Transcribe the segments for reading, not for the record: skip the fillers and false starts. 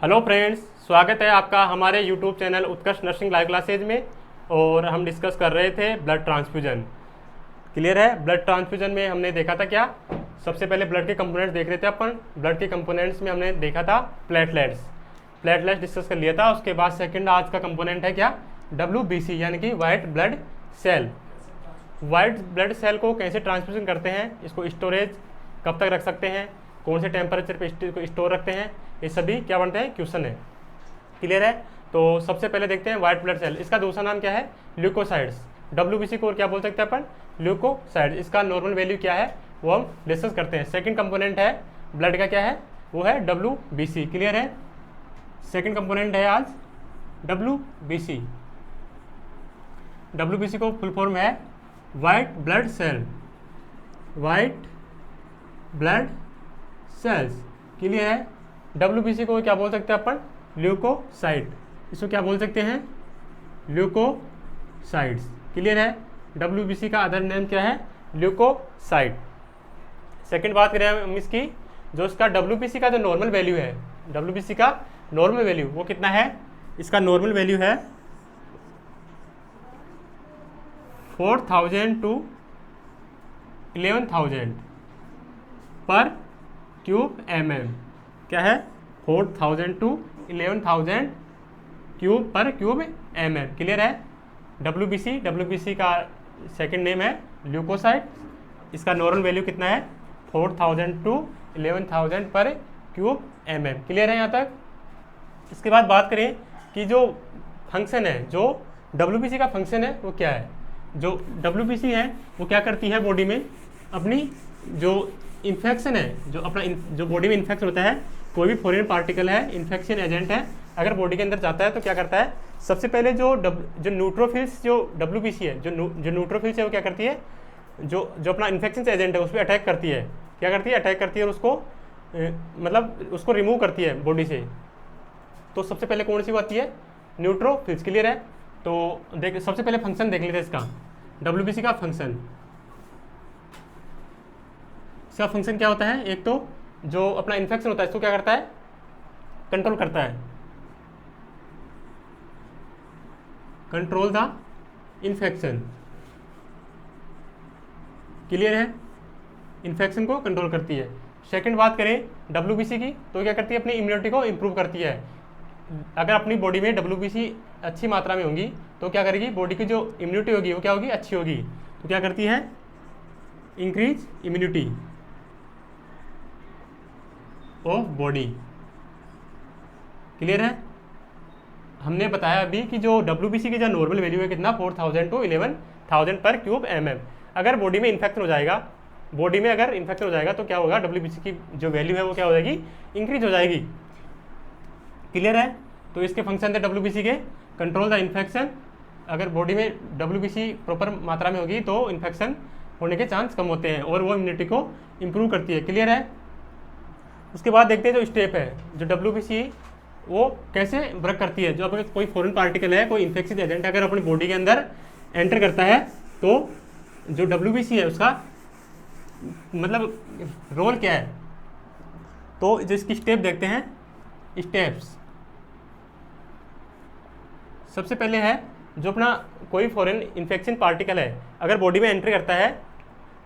Hello friends, स्वागत है आपका हमारे यूट्यूब चैनल उत्कर्ष नर्सिंग लाइव क्लासेज में। और हम डिस्कस कर रहे थे ब्लड ट्रांसफ्यूजन। क्लियर है। ब्लड ट्रांसफ्यूजन में हमने देखा था क्या, सबसे पहले ब्लड के कंपोनेंट्स देख रहे थे अपन। ब्लड के कंपोनेंट्स में हमने देखा था प्लेटलेट्स डिस्कस कर लिया था। उसके बाद सेकंड आज का कंपोनेंट है क्या, WBC यानी कि white blood cell. White blood cell को कैसे ट्रांसफ्यूजन करते हैं, इसको स्टोरेज कब तक रख सकते हैं, कौन से टेम्परेचर पे इसको स्टोर रखते हैं, ये सभी क्या बनते हैं, क्वेश्चन है। क्लियर है। तो सबसे पहले देखते हैं वाइट ब्लड सेल। इसका दूसरा नाम क्या है, ल्यूकोसाइड्स। WBC को और क्या बोल सकते हैं अपन, ल्यूकोसाइड्स। इसका नॉर्मल वैल्यू क्या है वो हम डिस्कस करते हैं। सेकंड कंपोनेंट है ब्लड का क्या है, वो है WBC। क्लियर है। सेकंड कंपोनेंट है आज WBC। WBC को फुल फॉर्म है white blood cell, white blood cells. Clear है। WBC को क्या बोल सकते हैं अपन, ल्यूकोसाइट। इसको क्या बोल सकते हैं, ल्यूकोसाइट्स। क्लियर है। WBC का अदर नेम क्या है, ल्यूकोसाइट। सेकंड बात करें हम इसकी, जो इसका WBC का जो नॉर्मल वैल्यू है, WBC का नॉर्मल वैल्यू वो कितना है, इसका नॉर्मल वैल्यू है 4000 to 11,000 पर क्यूब mm। क्या है, 4000 to 11,000 क्यूब पर क्यूब mm। क्लियर है। WBC का सेकंड नेम है ल्यूकोसाइट। इसका नॉर्मल वैल्यू कितना है, 4000 to 11,000 पर क्यूब mm। क्लियर है यहाँ तक। इसके बाद बात करें कि जो फंक्शन है, जो WBC का फंक्शन है वो क्या है। जो WBC है वो क्या करती है, बॉडी में अपनी जो इन्फेक्शन है, जो बॉडी में इन्फेक्शन होता है, कोई भी फॉरेन पार्टिकल है, इन्फेक्शन एजेंट है, अगर बॉडी के अंदर जाता है तो क्या करता है, सबसे पहले जो न्यूट्रोफिल्स, जो WBC है, जो न्यूट्रोफिल्स है वो क्या करती है, जो अपना इन्फेक्शन एजेंट है उस पर अटैक करती है। क्या करती है, अटैक करती है और उसको मतलब उसको रिमूव करती है बॉडी से। तो सबसे पहले कौन सी वो आती है, न्यूट्रोफिल्स। क्लियर है। तो देख, सबसे पहले फंक्शन देख लेते हैं इसका, WBC का फंक्शन। इसका फंक्शन क्या होता है, एक तो जो अपना इन्फेक्शन होता है इसको क्या करता है, कंट्रोल करता है, कंट्रोल द इन्फेक्शन। क्लियर है। इन्फेक्शन को कंट्रोल करती है। सेकंड बात करें WBC की, तो क्या करती है, अपनी इम्यूनिटी को इंप्रूव करती है। अगर अपनी बॉडी में WBC अच्छी मात्रा में होंगी तो क्या करेगी, बॉडी की जो इम्यूनिटी होगी वो क्या होगी, अच्छी होगी। तो क्या करती है, increase immunity of body. Clear है। हमने बताया अभी कि जो WBC की जो नॉर्मल वैल्यू है कितना, 4000 to 11,000 पर क्यूब mm। अगर बॉडी में इन्फेक्शन हो जाएगा, बॉडी में अगर इन्फेक्शन हो जाएगा तो क्या होगा, WBC की जो वैल्यू है वो क्या हो जाएगी, इंक्रीज हो जाएगी। क्लियर है। तो इसके फंक्शन थे WBC के, कंट्रोल द इन्फेक्शन। अगर बॉडी में WBC प्रॉपर मात्रा में होगी तो इन्फेक्शन होने के चांस कम होते हैं और वो इम्यूनिटी को इम्प्रूव करती है। क्लियर है। उसके बाद देखते हैं जो स्टेप है, जो WBC वो कैसे वर्क करती है। जो अगर कोई फॉरेन पार्टिकल है, कोई इन्फेक्शन एजेंट अगर अपनी बॉडी के अंदर एंटर करता है तो जो WBC है उसका मतलब रोल क्या है। तो जो इसकी स्टेप देखते हैं, स्टेप्स। सबसे पहले है, जो अपना कोई फॉरेन इन्फेक्शन पार्टिकल है अगर बॉडी में एंट्री करता है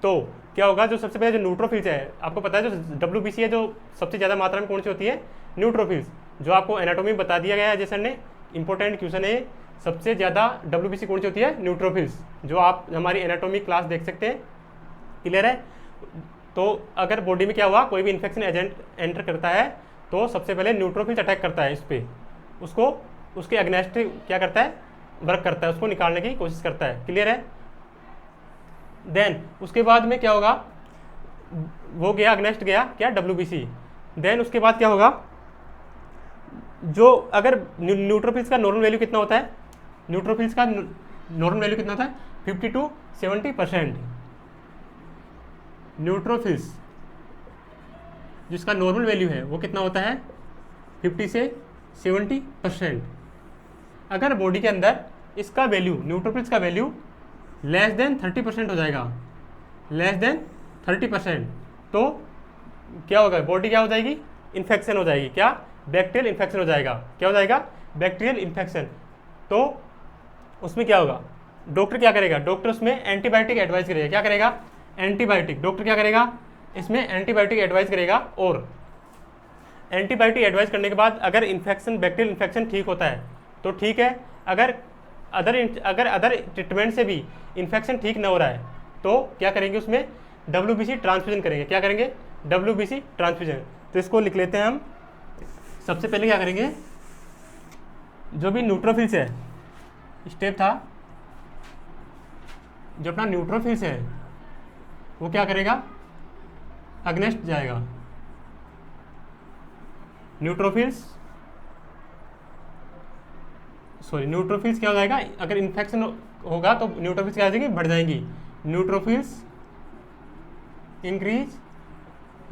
तो क्या होगा, जो सबसे पहले जो न्यूट्रोफिल्स है, आपको पता है जो WBC है जो सबसे ज़्यादा मात्रा में कौन सी होती है, न्यूट्रोफिल्स। जो आपको एनाटॉमी में बता दिया गया है जैसे ने, इंपॉर्टेंट क्वेश्चन है, सबसे ज़्यादा WBC कौन सी होती है, न्यूट्रोफिल्स। जो आप हमारी एनाटॉमी क्लास देख सकते हैं। क्लियर है। तो अगर बॉडी में क्या हुआ, कोई भी इन्फेक्शन एजेंट एंटर करता है तो सबसे पहले न्यूट्रोफिल्स अटैक करता है इस पर, उसको उसके अगेंस्ट क्या करता है, वर्क करता है, उसको निकालने की कोशिश करता है। क्लियर है। देन उसके बाद में क्या होगा, वो गया अगेंस्ट गया क्या, WBC। देन उसके बाद क्या होगा, जो अगर न्यूट्रोफिल्स का नॉर्मल वैल्यू कितना होता है, न्यूट्रोफिल्स का नॉर्मल वैल्यू कितना होता है, 50 to 70%। न्यूट्रोफिल्स जिसका नॉर्मल वैल्यू है वो कितना होता है, 50 से 70%। अगर बॉडी के अंदर इसका वैल्यू, न्यूट्रोफिल्स का वैल्यू लेस देन 30% हो जाएगा, लेस देन 30%, तो क्या होगा, बॉडी क्या हो जाएगी, इन्फेक्शन हो जाएगी। क्या, बैक्टीरियल इन्फेक्शन हो जाएगा। क्या हो जाएगा? Bacterial infection. तो उसमें क्या होगा? डॉक्टर क्या करेगा? डॉक्टर उसमें एंटीबायोटिक एडवाइस करेगा। क्या करेगा? एंटीबायोटिक। डॉक्टर क्या करेगा? इसमें एंटीबायोटिक एडवाइस करेगा। और एंटीबायोटिक एडवाइस करने के बाद अगर इन्फेक्शन, बैक्टीरियल इन्फेक्शन ठीक होता है तो ठीक है। अगर अदर ट्रीटमेंट से भी इन्फेक्शन ठीक ना हो रहा है तो क्या करेंगे? उसमें WBC ट्रांसफ्यूजन करेंगे। क्या करेंगे? WBC transfusion. तो इसको लिख लेते हैं हम। सबसे पहले क्या करेंगे? जो भी न्यूट्रोफिल्स है, स्टेप था, जो अपना न्यूट्रोफिल्स है वो क्या करेगा? अगेंस्ट जाएगा। न्यूट्रोफिल्स क्या हो जाएगा? अगर इन्फेक्शन होगा तो न्यूट्रोफिल्स क्या आ जाएंगी? बढ़ जाएंगी। Neutrophils increase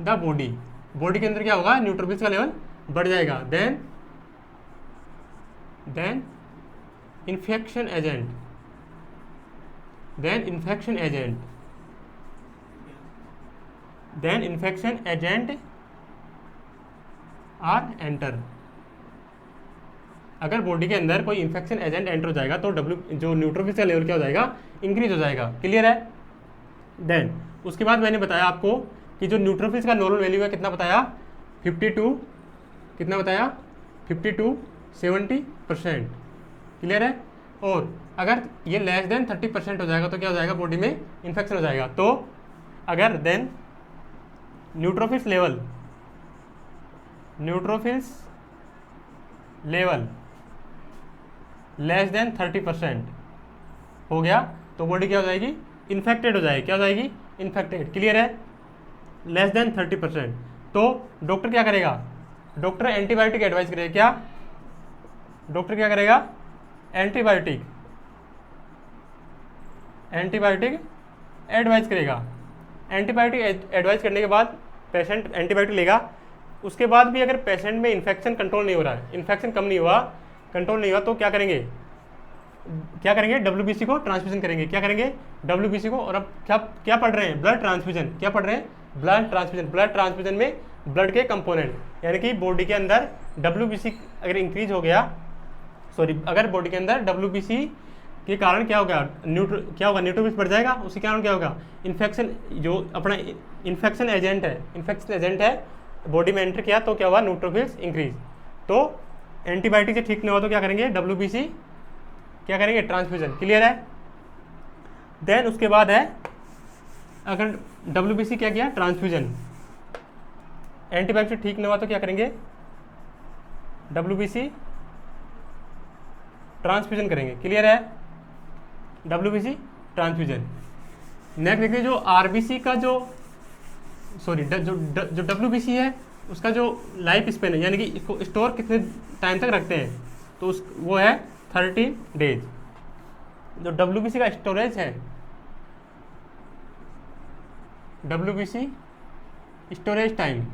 the body. बॉडी के अंदर क्या होगा? न्यूट्रोफिल्स का लेवल बढ़ जाएगा। Then infection agent are enter. अगर बॉडी के अंदर कोई इन्फेक्शन एजेंट एंटर हो जाएगा तो जो न्यूट्रोफिल्स का लेवल क्या हो जाएगा? इंक्रीज हो जाएगा। क्लियर है? देन उसके बाद मैंने बताया आपको कि जो न्यूट्रोफिल्स का नॉर्मल वैल्यू है कितना बताया? 52, कितना बताया? 52-70%। क्लियर है? और अगर ये लेस देन 30% हो जाएगा तो क्या हो जाएगा? बॉडी में इन्फेक्शन हो जाएगा। तो अगर then neutrophils level less than 30% हो गया तो बॉडी क्या हो जाएगी? इन्फेक्टेड हो जाएगी। क्या हो जाएगी? इन्फेक्टेड। क्लियर है? Less than 30%। तो डॉक्टर क्या करेगा? डॉक्टर एंटीबायोटिक एडवाइस करेगा। क्या डॉक्टर क्या करेगा? एंटीबायोटिक एडवाइस करेगा। एंटीबायोटिक एडवाइस करने के बाद पेशेंट एंटीबायोटिक लेगा। उसके बाद भी अगर पेशेंट में इन्फेक्शन कंट्रोल नहीं हो रहा है, इन्फेक्शन कम नहीं हुआ, कंट्रोल नहीं हुआ, तो क्या करेंगे? WBC को ट्रांसफ्यूजन करेंगे। क्या करेंगे? WBC को। और अब क्या पढ़ रहे हैं? Blood transfusion. क्या पढ़ रहे हैं? Blood transfusion. ब्लड ट्रांसफ्यूजन में ब्लड के कंपोनेंट, यानी कि बॉडी के अंदर WBC अगर इंक्रीज हो गया, अगर बॉडी के अंदर WBC के कारण क्या होगा? न्यूट्रोफिल्स बढ़ जाएगा। उसके कारण क्या होगा? इन्फेक्शन, जो अपना इन्फेक्शन एजेंट है बॉडी में एंटर किया तो क्या हुआ? Neutrophils increase. तो एंटीबायोटिक से ठीक नहीं हुआ तो क्या करेंगे? WBC क्या करेंगे? ट्रांसफ्यूजन। क्लियर है? देन उसके बाद है, अगर WBC क्या किया? ट्रांसफ्यूजन। एंटीबायोटिक ठीक नहीं हुआ तो क्या करेंगे? WBC ट्रांसफ्यूजन करेंगे। क्लियर है? WBC transfusion. नेक्स्ट देखिए, जो RBC का जो WBC है उसका जो लाइफ स्पेन है, यानी कि इसको स्टोर कितने टाइम तक रखते हैं, तो वो है 30 डेज। जो WBC का स्टोरेज है, WBC स्टोरेज टाइम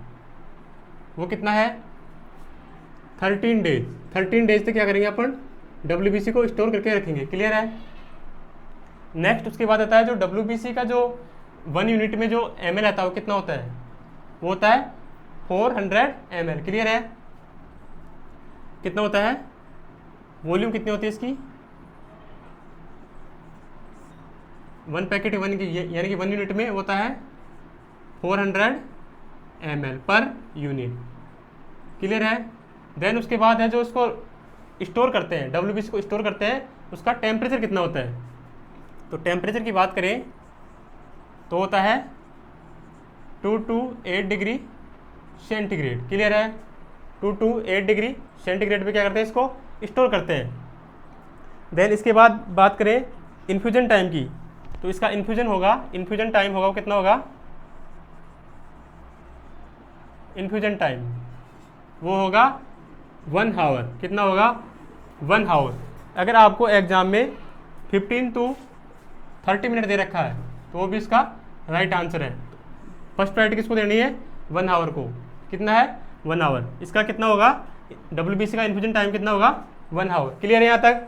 वो कितना है? 13 डेज। 13 डेज तक क्या करेंगे अपन? WBC को स्टोर करके रखेंगे। क्लियर है? नेक्स्ट उसके बाद आता है जो WBC का जो 1 यूनिट में जो ml आता है वो कितना होता है? वो होता है 400 ml। क्लियर है? कितना होता है? वॉल्यूम कितनी होती है इसकी? 1 पैकेट यानी कि 1 यूनिट में होता है 400 ml पर यूनिट। क्लियर है? देन उसके बाद है जो उसको स्टोर करते हैं, WBC को स्टोर करते हैं, उसका टेम्परेचर कितना होता है? तो टेम्परेचर की बात करें तो होता है 2 to 8 डिग्री सेंटीग्रेड। क्लियर है? 2 to 8 डिग्री सेंटीग्रेड पे क्या करते हैं? इसको स्टोर करते हैं। देन इसके बाद बात करें इन्फ्यूजन टाइम की, तो इसका इन्फ्यूजन टाइम होगा, वो कितना होगा? इन्फ्यूजन टाइम वो होगा 1 आवर। कितना होगा? 1 आवर। अगर आपको एग्जाम में 15 to 30 मिनट दे रखा है तो वो भी इसका राइट आंसर है। फर्स्ट प्रायोरिटी किसको देनी है? 1 आवर को। कितना है? 1 आवर। इसका कितना होगा? WBC का इन्फ्यूजन टाइम कितना होगा? 1 आवर। क्लियर है? यहाँ तक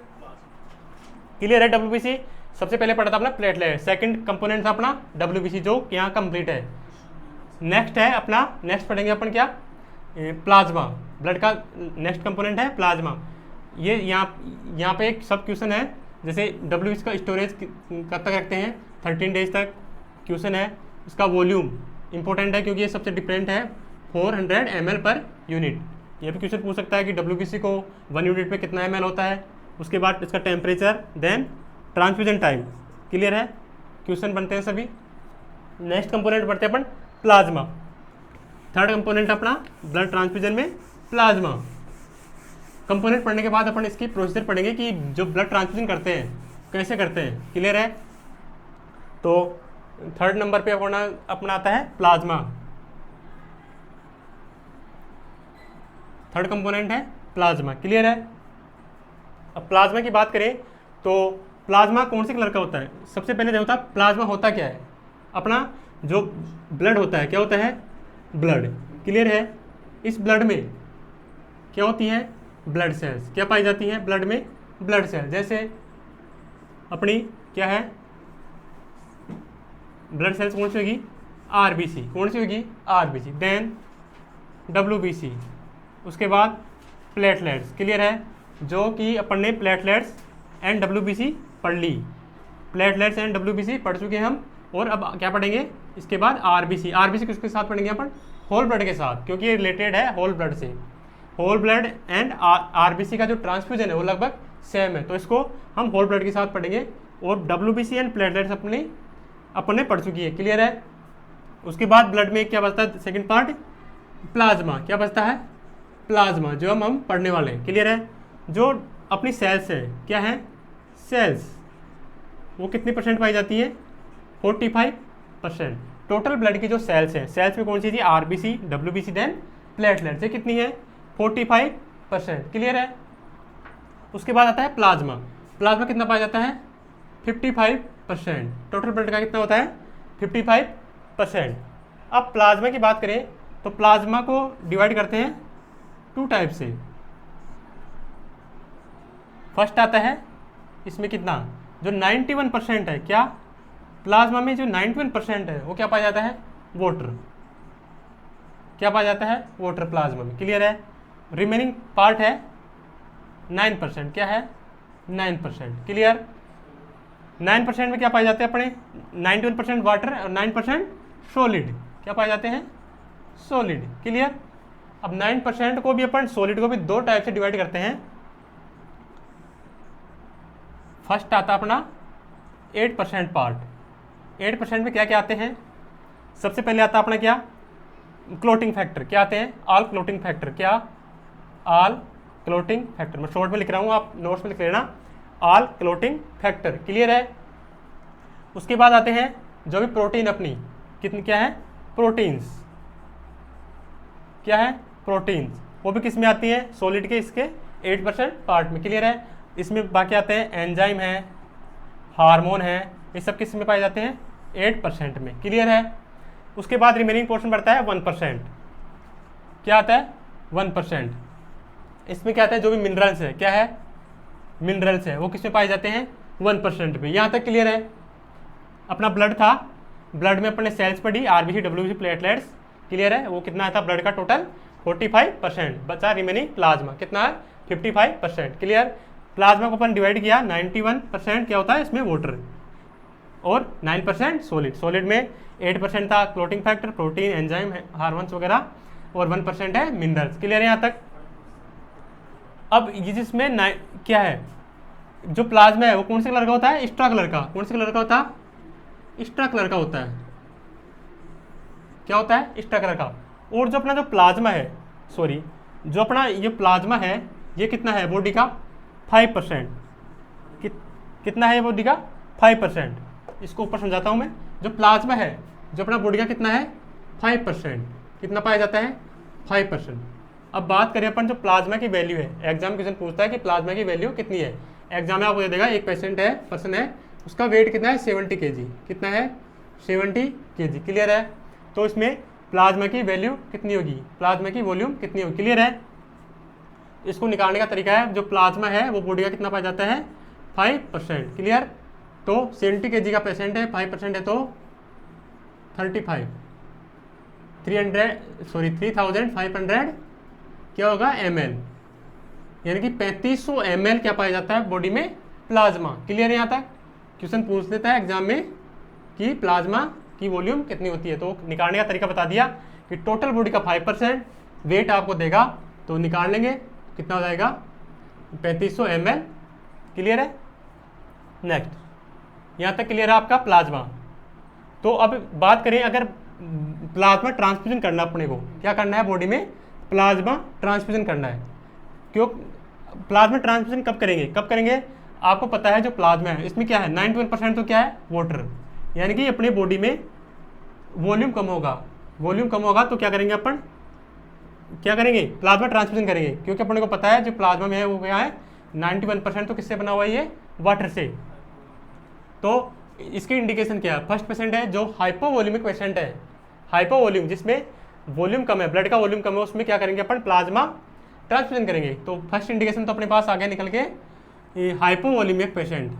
क्लियर है? WBC सबसे पहले पढ़ा था अपना प्लेटलेट, सेकंड कंपोनेंट था अपना WBC जो यहाँ कंप्लीट है। नेक्स्ट है अपना, नेक्स्ट पढ़ेंगे अपन क्या? प्लाज्मा। ब्लड का नेक्स्ट कंपोनेंट है प्लाज्मा। ये यहाँ पे एक सब क्वेश्चन है, जैसे WBC का स्टोरेज कब तक रखते हैं, 13 डेज तक क्वेश्चन है। इसका वॉल्यूम इंपॉर्टेंट है क्योंकि ये सबसे डिफरेंट है, 400 ml पर यूनिट। ये भी क्वेश्चन पूछ सकता है कि WBC को 1 यूनिट में कितना ml होता है। उसके बाद इसका temperature, then transfusion time. Clear है, क्वेश्चन बनते हैं सभी। नेक्स्ट कंपोनेंट बढ़ते हैं अपन प्लाज्मा। थर्ड कंपोनेंट अपना ब्लड ट्रांसफ्यूजन में प्लाज्मा। कंपोनेंट पढ़ने के बाद अपन इसकी प्रोसीजर पढ़ेंगे कि जो ब्लड ट्रांसफ्यूजन करते हैं कैसे करते हैं। क्लियर है, तो थर्ड नंबर पे अपना आता है प्लाज्मा। थर्ड कंपोनेंट है प्लाज्मा। क्लियर है, अब प्लाज्मा की बात करें तो प्लाज्मा कौन से कलर का होता है। सबसे पहले होता है प्लाज्मा होता क्या है, अपना जो ब्लड होता है, क्या होता है, ब्लड। क्लियर है, इस ब्लड में क्या होती है, ब्लड सेल्स। क्या पाई जाती हैं ब्लड में, ब्लड सेल। जैसे अपनी क्या है, ब्लड सेल्स कौन सी होगी, RBC। कौन सी होगी, RBC। देन WBC, उसके बाद प्लेटलेट्स। क्लियर है, जो कि अपन ने प्लेटलेट्स एंड WBC पढ़ ली। प्लेटलेट्स एंड WBC पढ़ चुके हैं हम, और अब क्या पढ़ेंगे इसके बाद RBC। RBC किसके साथ पढ़ेंगे अपन, होल ब्लड के साथ, क्योंकि ये रिलेटेड है होल ब्लड से। होल ब्लड एंड RBC का जो ट्रांसफ्यूजन है वो लगभग सेम है, तो इसको हम होल ब्लड के साथ पढ़ेंगे। और WBC एंड प्लेटलेट्स अपन ने पढ़ चुकी है। क्लियर है, उसके बाद ब्लड में क्या बचता है, सेकंड पार्ट प्लाज्मा। क्या बचता है, प्लाज्मा, जो हम पढ़ने वाले हैं। क्लियर है, जो अपनी सेल्स है, क्या है, सेल्स, वो कितनी परसेंट पाई जाती है, 45%। टोटल ब्लड की जो सेल्स है, सेल्स में कौन सी थी, RBC, WBC, देन प्लेटलेट्स, ये कितनी है, 45%। क्लियर है, उसके बाद आता है प्लाज्मा। प्लाज्मा कितना पाया जाता है, 55%। टोटल ब्लड का कितना होता है, 55%। अब प्लाज्मा की बात करें तो प्लाज्मा को डिवाइड करते हैं 2 टाइप से। फर्स्ट आता है इसमें कितना, जो 91% है, क्या प्लाज्मा में जो 91% है वो क्या पाया जाता है, वाटर। क्या पाया जाता है, वाटर प्लाज्मा में। क्लियर है, रिमेनिंग पार्ट है 9%। क्या है, 9%। क्लियर, 9% में क्या पाए जाते हैं अपने, 91% वाटर और 9% सॉलिड। क्या पाए जाते हैं, सॉलिड। क्लियर, अब 9% को भी अपन सॉलिड को भी 2 टाइप से डिवाइड करते हैं। फर्स्ट आता अपना 8% पार्ट। 8% में क्या क्या आते हैं, सबसे पहले आता अपना क्या, क्लोटिंग फैक्टर। क्या आते हैं, ऑल क्लोटिंग फैक्टर। क्या, ऑल क्लोटिंग फैक्टर। मैं शॉर्ट में लिख रहा हूँ, आप नोट्स में लिख लेना, ऑल क्लोटिंग फैक्टर। क्लियर है, उसके बाद आते हैं जो भी प्रोटीन अपनी कितनी क्या है, प्रोटीन्स। क्या है, प्रोटीन्स, वो भी किस में आती है, सॉलिड के इसके 8% पार्ट में। क्लियर है, इसमें बाकी आते हैं एंजाइम है, हार्मोन है, ये सब किस में पाए जाते हैं, 8% में। क्लियर है, उसके बाद रिमेनिंग पोर्शन बढ़ता है 1%। क्या आता है, 1%। इसमें क्या आता है, जो भी मिनरल्स है, क्या है, मिनरल्स है, वो किस में पाए जाते हैं, 1% में। यहाँ तक क्लियर है। अपना ब्लड था, ब्लड में अपने सेल्स पढ़ी, RBC, WBC, प्लेटलेट्स। क्लियर है, वो कितना था ब्लड का टोटल, 45%। बचा रिमेनिंग प्लाज्मा, कितना है, 55%। क्लियर, प्लाज्मा को अपन डिवाइड किया, 91% क्या होता है इसमें, वाटर, और 9% सॉलिड। सॉलिड में 8% था clotting factor, protein, enzyme, hormones वगैरह, और 1% है मिनरल्स। क्लियर है यहाँ तक। अब ये जिसमें क्या है, जो प्लाज्मा है वो कौन से कलर का होता है, एक्स्ट्रा कलर का। कौन से कलर का होता है, एक्स्ट्रा कलर का होता है। क्या होता है, एक्स्ट्रा कलर का। और जो अपना जो प्लाज्मा है, सॉरी, जो अपना ये प्लाज्मा है, ये कितना है, बॉडी का 5%। कितना है बॉडी का, 5%। इसको ऊपर समझाता हूँ मैं। जो प्लाज्मा है, जो अपना बॉडी का कितना है, 5%। कितना पाया जाता है, 5%। अब बात करें अपन जो प्लाज्मा की वैल्यू है, एग्जाम क्वेश्चन पूछता है कि प्लाज्मा की वैल्यू कितनी है। एग्जाम में आपको दे देगा, एक पर्सन है, उसका वेट कितना है, 70 kg। कितना है, 70 kg। क्लियर है, तो इसमें प्लाज्मा की वैल्यू कितनी होगी, प्लाज्मा की वॉल्यूम कितनी होगी। क्लियर है, इसको निकालने का तरीका है, जो प्लाज्मा है वो बॉडी का कितना पाया जाता है, 5%। क्लियर, तो 70 kg का पेशेंट है, 5% है तो 35, 3500 क्या होगा ml, यानी कि 3500 ml क्या पाया जाता है बॉडी में प्लाज्मा। क्लियर है यहाँ तक? क्वेश्चन पूछ लेता है एग्जाम में कि प्लाज्मा की वॉल्यूम कितनी होती है, तो निकालने का तरीका बता दिया कि टोटल बॉडी का 5% वेट आपको देगा, तो निकाल लेंगे कितना हो जाएगा 3500 ml। क्लियर है? नेक्स्ट यहाँ तक क्लियर है आपका प्लाज्मा। तो अब बात करें, अगर प्लाज्मा ट्रांसफ्यूजन करना, अपने को क्या करना है बॉडी में प्लाज्मा ट्रांसफ्यूजन करना है। क्यों प्लाज्मा ट्रांसफ्यूजन कब करेंगे? आपको पता है जो प्लाज्मा है इसमें क्या है 91% तो क्या है वाटर, यानी कि अपने बॉडी में वॉल्यूम कम होगा तो क्या करेंगे अपन, क्या करेंगे प्लाज्मा ट्रांसफ्यूजन करेंगे, क्योंकि अपने को पता है जो प्लाज्मा में है वो क्या है 91% तो किससे बना हुआ है ये वाटर से। तो इसकी इंडिकेशन क्या है? फर्स्ट पेशेंट है जो हाइपोवॉल्यूमिक पेशेंट है, हाइपोवॉल्यूम जिसमें वॉल्यूम कम है, ब्लड का वॉल्यूम कम है, उसमें क्या करेंगे अपन प्लाज्मा ट्रांसफ्यूजन करेंगे। तो फर्स्ट इंडिकेशन तो अपने पास आ गया निकल के, हाइपोवॉल्यूमिक पेशेंट,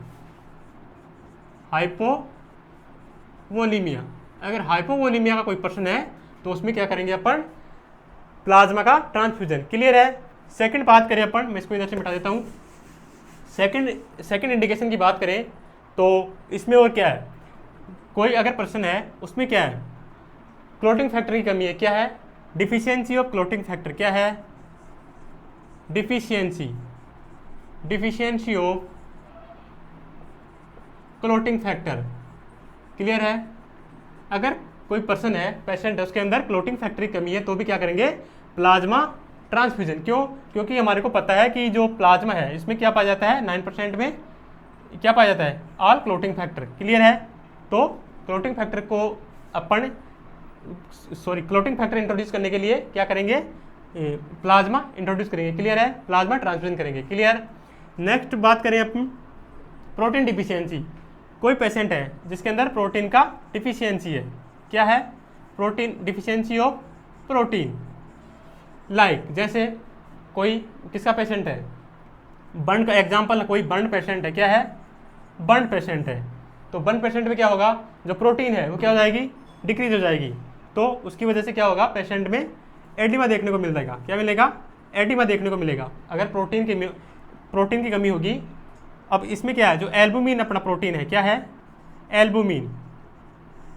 हाइपोवॉलीमिया। अगर हाइपोवॉलीमिया का कोई पर्सन है तो उसमें क्या करेंगे अपन प्लाज्मा का ट्रांसफ्यूजन। क्लियर है? सेकंड बात करें अपन, मैं इसको इधर से मिटा देता हूँ। सेकंड इंडिकेशन की बात करें तो इसमें और क्या है, कोई अगर पर्सन है उसमें क्या है क्लोटिंग फैक्टर की कमी है, क्या है डिफिशियंसी ऑफ क्लोटिंग फैक्टर, क्या है deficiency of clotting factor. Clear है? अगर कोई पर्सन है पेशेंट है उसके अंदर क्लोटिंग फैक्टर की कमी है तो भी क्या करेंगे प्लाज्मा ट्रांसफ्यूजन। क्यों? क्योंकि हमारे को पता है कि जो प्लाज्मा है इसमें क्या पाया जाता है 9% में क्या पाया जाता है ऑल क्लोटिंग फैक्टर। क्लियर है? तो क्लोटिंग फैक्टर को अपन क्लोटिंग फैक्टर इंट्रोड्यूस करने के लिए क्या करेंगे प्लाज्मा इंट्रोड्यूस करेंगे। क्लियर है? प्लाज्मा ट्रांसफ्यूजन करेंगे। क्लियर? नेक्स्ट बात करें अपन प्रोटीन डिफिशियंसी। कोई पेशेंट है जिसके अंदर प्रोटीन का डिफिशियंसी है, क्या है protein deficiency of protein. Like जैसे कोई किसका पेशेंट है बर्न का एग्जांपल, कोई बर्न पेशेंट है, क्या है बर्न पेशेंट है, तो बर्न पेशेंट में क्या होगा जो प्रोटीन है वो क्या हो जाएगी डिक्रीज हो जाएगी, तो उसकी वजह से क्या होगा पेशेंट में एडिमा देखने को मिल जाएगा। क्या मिलेगा? एडिमा देखने को मिलेगा अगर प्रोटीन की कमी होगी। अब इसमें क्या है जो एल्बुमिन अपना प्रोटीन है, क्या है एल्बुमिन,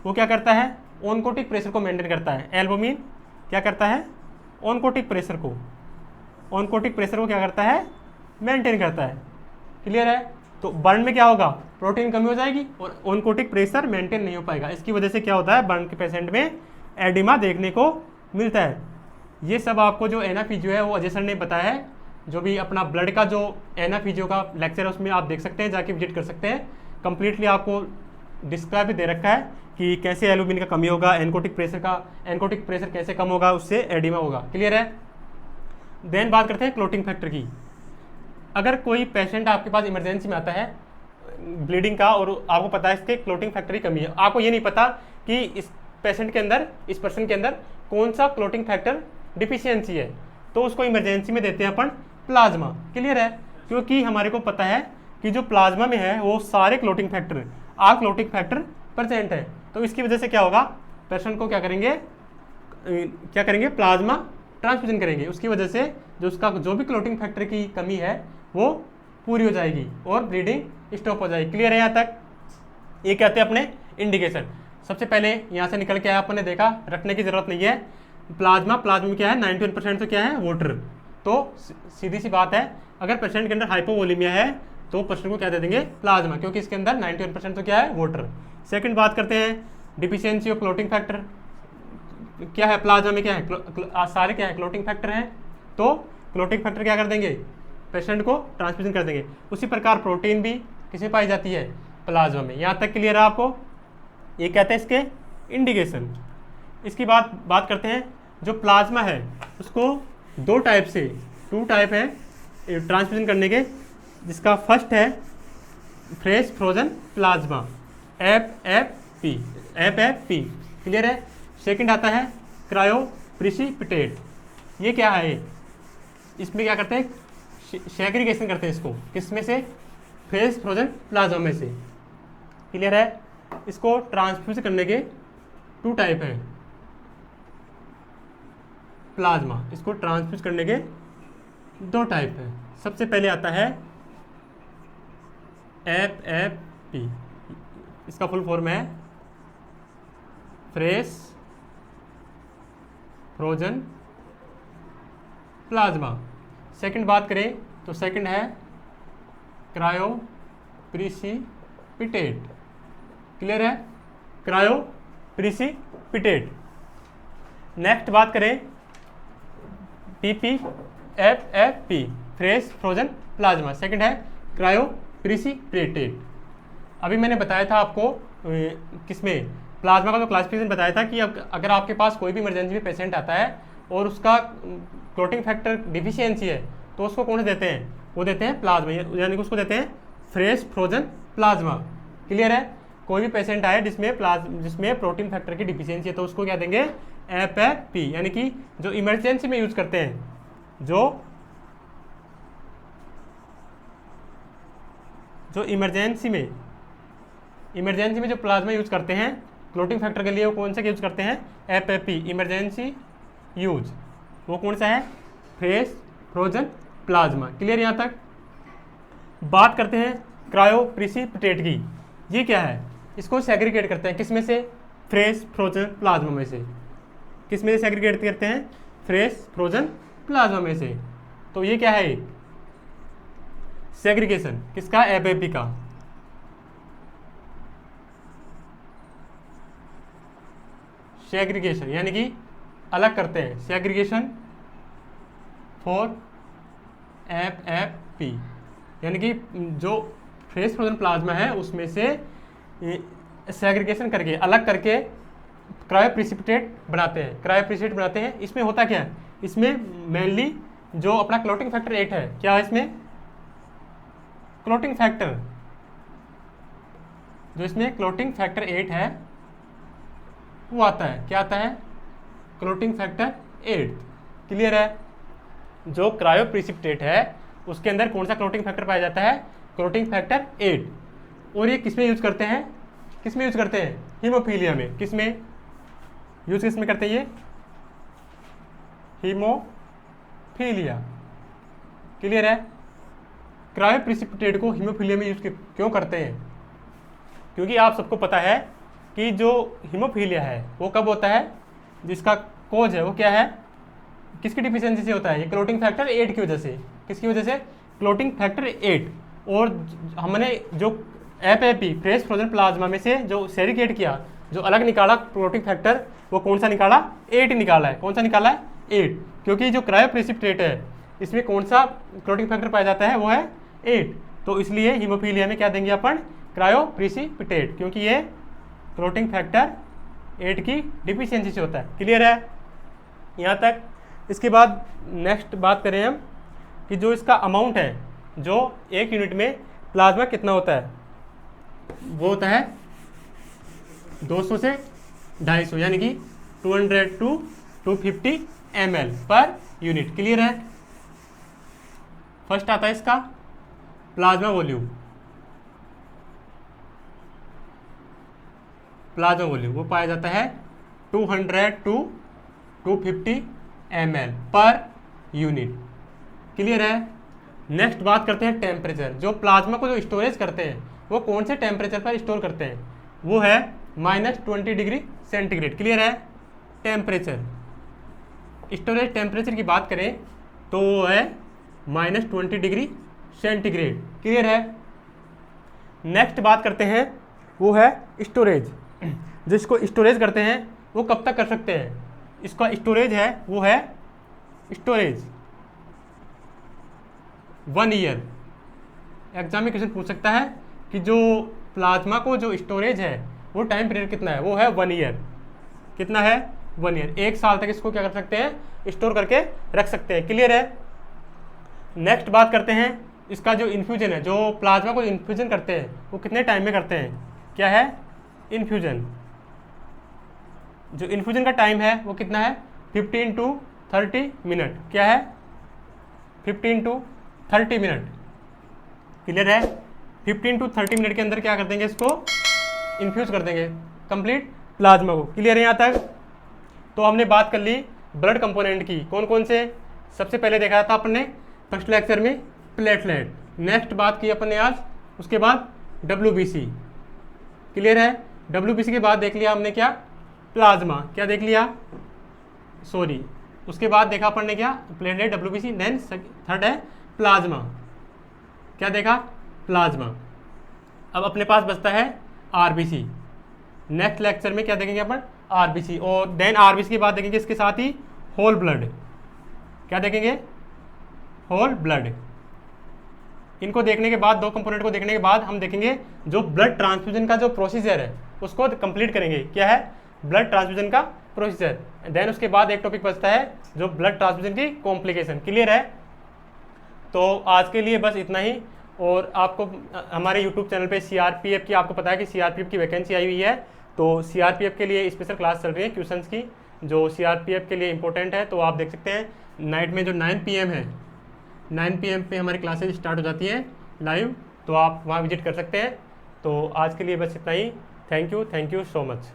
वो क्या करता है ऑनकोटिक प्रेशर को मेंटेन करता है। एल्बुमिन क्या करता है ऑनकोटिक प्रेशर को क्या करता है मेंटेन करता है। क्लियर है? तो बर्न में क्या होगा प्रोटीन कमी हो जाएगी और ऑनकोटिक प्रेशर मेंटेन नहीं हो पाएगा, इसकी वजह से क्या होता है बर्न के पेशेंट में एडिमा देखने को मिलता है। ये सब आपको जो एना फिजियो है वो अजय सर ने बताया है, जो भी अपना ब्लड का जो एना फिजियो का लेक्चर है उसमें आप देख सकते हैं, जाके विजिट कर सकते हैं। कंप्लीटली आपको डिस्क्राइब भी दे रखा है कि कैसे एल्बुमिन का कमी होगा, एनकोटिक प्रेशर कैसे कम होगा, उससे एडिमा होगा। क्लियर है? देन बात करते हैं क्लोटिंग फैक्टर की। अगर कोई पेशेंट आपके पास इमरजेंसी में आता है ब्लीडिंग का और आपको पता है इसके क्लोटिंग फैक्टर की कमी है, आपको ये नहीं पता कि इस पर्सन के अंदर कौन सा क्लोटिंग फैक्टर डिफिशियंसी है, तो उसको इमरजेंसी में देते हैं अपन प्लाज्मा। क्लियर है? क्योंकि हमारे को पता है कि जो प्लाज्मा में है वो सारे क्लोटिंग फैक्टर प्रेजेंट है, तो इसकी वजह से क्या होगा पेशेंट को क्या करेंगे प्लाज्मा ट्रांसफ्यूजन करेंगे, उसकी वजह से जो भी क्लोटिंग फैक्टर की कमी है वो पूरी हो जाएगी और ब्लीडिंग स्टॉप हो जाएगी। क्लियर है यहाँ तक? ये कहते हैं अपने इंडिकेशन। सबसे पहले यहाँ से निकल के आया, अपने देखा रखने की जरूरत नहीं है। प्लाज्मा में क्या है 91% तो क्या है वाटर, तो सीधी सी बात है अगर पेशेंट के अंदर हाइपोवोलीमिया है तो पेशेंट को क्या दे देंगे प्लाज्मा, क्योंकि इसके अंदर 91% तो क्या है वाटर। सेकंड बात करते हैं डिफिशियंसी ऑफ क्लोटिंग फैक्टर। क्या है प्लाज्मा में, क्या है सारे क्या है क्लोटिंग फैक्टर हैं, तो क्लोटिंग फैक्टर क्या कर देंगे पेशेंट को ट्रांसफ्यूजन कर देंगे। उसी प्रकार प्रोटीन भी किसमें पाई जाती है प्लाज्मा में। यहाँ तक क्लियर है आपको? ये कहते हैं इसके इंडिकेशन। इसकी बात करते हैं जो प्लाज्मा है उसको टू टाइप है ट्रांसफ्यूजन करने के, जिसका फर्स्ट है fresh frozen plasma FFP। Clear है? सेकंड आता है क्रायो प्रिसिपिटेट। ये क्या है? इसमें क्या करते हैं सेग्रीगेशन करते हैं इसको, किसमें से फ्रेश फ्रोजन प्लाज्मा में से। क्लियर है? इसको ट्रांसफ्यूज करने के 2 टाइप हैं। प्लाज्मा, इसको ट्रांसफ्यूज करने के दो टाइप हैं। सबसे पहले आता है FFP, इसका फुल फॉर्म है फ्रेश फ्रोजन प्लाज्मा। सेकंड बात करें तो सेकंड है क्रायो प्रिसिपिटेट। क्लियर है, क्रायो प्रिसिपिटेट। नेक्स्ट बात करें PPFFP, fresh frozen plasma. Second है क्रायो प्रिसिपिटेट। अभी मैंने बताया था आपको किसमें, प्लाज्मा का जो क्लासिफिकेशन बताया था कि अगर आपके पास कोई भी इमरजेंसी में पेशेंट आता है और उसका क्लोटिंग फैक्टर डिफिशियंसी है तो उसको कौन से देते हैं, वो देते हैं प्लाज्मा, यानी कि उसको देते हैं फ्रेश फ्रोजन प्लाज्मा। क्लियर है, कोई भी पेशेंट आए जिसमें प्रोटीन फैक्टर की डिफिशियंसी है तो उसको क्या देंगे, FFP, यानी कि जो इमरजेंसी में यूज करते हैं, जो इमरजेंसी में जो प्लाज्मा यूज करते हैं क्लोटिंग फैक्टर के लिए, वो कौन सा यूज करते हैं, FFP, इमरजेंसी यूज। वो कौन सा है, फ्रेश फ्रोजन प्लाज्मा। क्लियर, यहाँ तक। बात करते हैं क्रायो प्रिसिपिटेट की। ये क्या है, इसको सेग्रीगेट करते हैं किसमें से, फ्रेश फ्रोजन प्लाज्मा में से। किस में से सेग्रीगेट करते हैं, फ्रेश फ्रोजन प्लाज्मा में से। तो ये क्या है, सेग्रीगेशन किसका, FFP का। सेग्रीगेशन यानी कि अलग करते हैं, सेग्रीगेशन फॉर FFP, यानी कि जो फ्रेश फ्रोजन प्लाज्मा है उसमें से सेग्रीगेशन करके अलग करके क्रायोप्रिसिपिटेट बनाते हैं। इसमें होता क्या है, इसमें मेनली जो अपना क्लोटिंग फैक्टर 8 है, क्या है इसमें, क्लोटिंग फैक्टर, जो इसमें क्लोटिंग फैक्टर 8 है वो आता है, क्या आता है, क्लोटिंग फैक्टर 8। क्लियर है, जो क्रायोप्रिसिपिटेट है उसके अंदर कौन सा क्लोटिंग फैक्टर पाया जाता है, क्लोटिंग फैक्टर 8। और ये किसमें यूज करते हैं, हीमोफीलिया में। किसमें करते हैं ये, हीमोफीलिया। क्लियर है, क्रायोप्रिसिपिटेट को हीमोफीलिया में यूज क्यों करते हैं, क्योंकि आप सबको पता है कि जो हीमोफीलिया है वो कब होता है, जिसका कोज है वो क्या है, किसकी डिफिशियंसी से होता है, ये क्लोटिंग फैक्टर 8 की वजह से। किसकी वजह से, क्लोटिंग फैक्टर 8। और हमने जो FFP, फ्रेश फ्रोजन प्लाज्मा में से जो सेग्रीगेट किया, जो अलग निकाला क्लोटिंग फैक्टर, वो कौन सा निकाला, 8 निकाला है। कौन सा निकाला है, 8। क्योंकि जो क्रायोप्रिसिपिटेट है इसमें कौन सा क्लोटिंग फैक्टर पाया जाता है, वो है 8। तो इसलिए हीमोफीलिया में क्या देंगे अपन, क्रायोप्रिसिपिटेट, क्योंकि ये क्लोटिंग फैक्टर 8 की डिफिशियंसी से होता है। क्लियर है, यहाँ तक। इसके बाद नेक्स्ट बात करें हम कि जो इसका अमाउंट है, जो एक यूनिट में प्लाज्मा कितना होता है, वो होता है 200 से 250, यानी कि 200 to 250 ml per unit. Clear है। फर्स्ट आता है इसका प्लाज्मा वॉल्यूम, वो पाया जाता है 200 to 250 ml per unit. Clear है। नेक्स्ट बात करते हैं टेम्परेचर। जो प्लाज्मा को जो स्टोरेज करते हैं वो कौन से टेम्परेचर पर स्टोर करते हैं, वो है -20 डिग्री सेंटीग्रेड। क्लियर है। टेम्परेचर, स्टोरेज टेम्परेचर की बात करें तो वो है -20 डिग्री सेंटीग्रेड। क्लियर है। नेक्स्ट बात करते हैं वो है स्टोरेज। जिसको स्टोरेज करते हैं वो कब तक कर सकते हैं, इसका स्टोरेज है वो है स्टोरेज 1 ईयर। एग्जाम में क्वेश्चन पूछ सकता है कि जो प्लाज्मा को जो स्टोरेज है वो टाइम पीरियड कितना है, वो है 1 ईयर। कितना है, 1 ईयर। 1 साल तक इसको क्या कर सकते हैं, स्टोर करके रख सकते हैं। क्लियर है। नेक्स्ट बात करते हैं इसका जो इन्फ्यूजन है, जो प्लाज्मा को इन्फ्यूजन करते हैं वो कितने टाइम में करते हैं, क्या है इन्फ्यूजन। जो इन्फ्यूजन का टाइम है वो कितना है 15 to 30 मिनट। क्या है 15 to 30 मिनट। क्लियर है। 15 to 30 मिनट के अंदर क्या कर देंगे, इसको इन्फ्यूज कर देंगे कंप्लीट प्लाज्मा को। क्लियर है यहाँ तक। तो हमने बात कर ली ब्लड कंपोनेंट की कौन कौन से सबसे पहले देखा था अपने फर्स्ट लेक्चर में प्लेटलेट, नेक्स्ट बात की अपने आज, उसके बाद WBC, क्लियर है। WBC के बाद देख लिया हमने क्या, प्लाज्मा, क्या देख लिया, सॉरी, उसके बाद देखा अपन ने क्या, प्लेटलेट, WBC, देन थर्ड है प्लाज्मा, क्या देखा, प्लाज्मा। अब अपने पास बचता है RBC, नेक्स्ट लेक्चर में क्या देखेंगे अपन, RBC, और देन RBC के बाद देखेंगे इसके साथ ही होल ब्लड, क्या देखेंगे, होल ब्लड। इनको देखने के बाद, दो कंपोनेंट को देखने के बाद हम देखेंगे जो ब्लड ट्रांसफ्यूजन का जो प्रोसीजर है उसको कंप्लीट करेंगे, क्या है, ब्लड ट्रांसफ्यूजन का प्रोसीजर। देन उसके बाद एक टॉपिक बचता है जो ब्लड ट्रांसफ्यूजन की कॉम्प्लिकेशन, क्लियर है। तो आज के लिए बस इतना ही। और आपको हमारे यूट्यूब चैनल पे CRPF की, आपको पता है कि CRPF की वैकेंसी आई हुई है, तो CRPF के लिए स्पेशल क्लास चल रही है क्वेश्चंस की, जो CRPF के लिए इंपॉर्टेंट है। तो आप देख सकते हैं नाइट में जो 9 PM है, 9 PM पे हमारी क्लासेज स्टार्ट हो जाती हैं लाइव, तो आप वहाँ विजिट कर सकते हैं। तो आज के लिए बस इतना ही। Thank you so much.